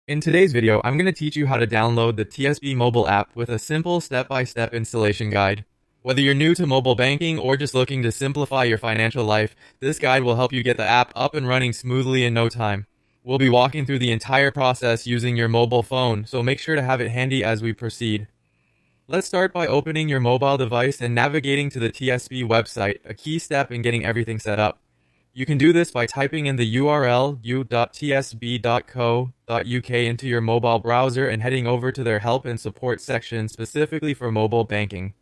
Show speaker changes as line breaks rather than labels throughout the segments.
In today's video, I'm going to teach you how to download the TSB mobile app with a simple step-by-step installation guide. Whether you're new to mobile banking or just looking to simplify your financial life, this guide will help you get the app up and running smoothly in no time. We'll be walking through the entire process using your mobile phone, so make sure to have it handy as we proceed. Let's start by opening your mobile device and navigating to the TSB website, a key step in getting everything set up. You can do this by typing in the URL u.tsb.co.uk into your mobile browser and heading over to their help and support section specifically for mobile banking.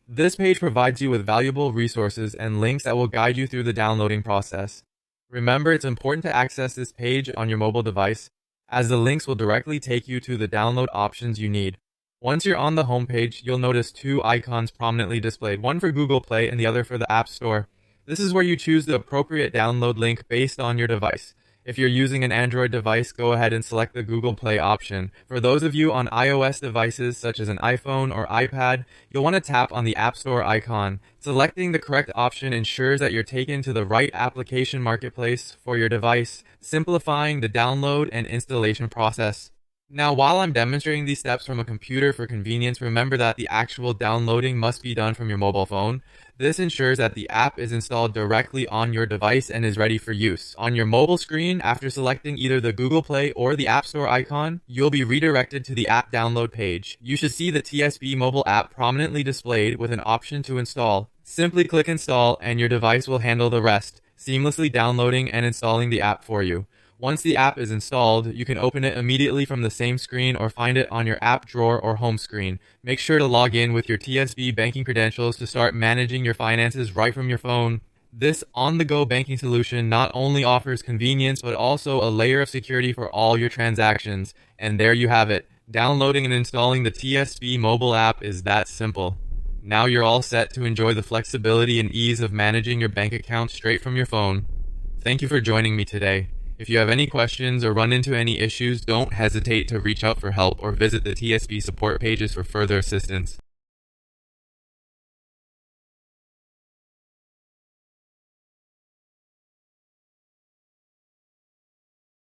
This page provides you with valuable resources and links that will guide you through the downloading process. Remember, it's important to access this page on your mobile device, as the links will directly take you to the download options you need. Once you're on the home page, you'll notice two icons prominently displayed, one for Google Play and the other for the App Store. This is where you choose the appropriate download link based on your device. If you're using an Android device, go ahead and select the Google Play option. For those of you on iOS devices such as an iPhone or iPad, you'll want to tap on the App Store icon. Selecting the correct option ensures that you're taken to the right application marketplace for your device, simplifying the download and installation process. Now, while I'm demonstrating these steps from a computer for convenience, remember that the actual downloading must be done from your mobile phone. This ensures that the app is installed directly on your device and is ready for use. On your mobile screen, after selecting either the Google Play or the App Store icon, you'll be redirected to the app download page. You should see the TSB mobile app prominently displayed with an option to install. Simply click install and your device will handle the rest, seamlessly downloading and installing the app for you. Once the app is installed, you can open it immediately from the same screen or find it on your app drawer or home screen. Make sure to log in with your TSB banking credentials to start managing your finances right from your phone. This on-the-go banking solution not only offers convenience, but also a layer of security for all your transactions. And there you have it. Downloading and installing the TSB mobile app is that simple. Now you're all set to enjoy the flexibility and ease of managing your bank account straight from your phone. Thank you for joining me today. If you have any questions or run into any issues, don't hesitate to reach out for help or visit the TSB support pages for further assistance.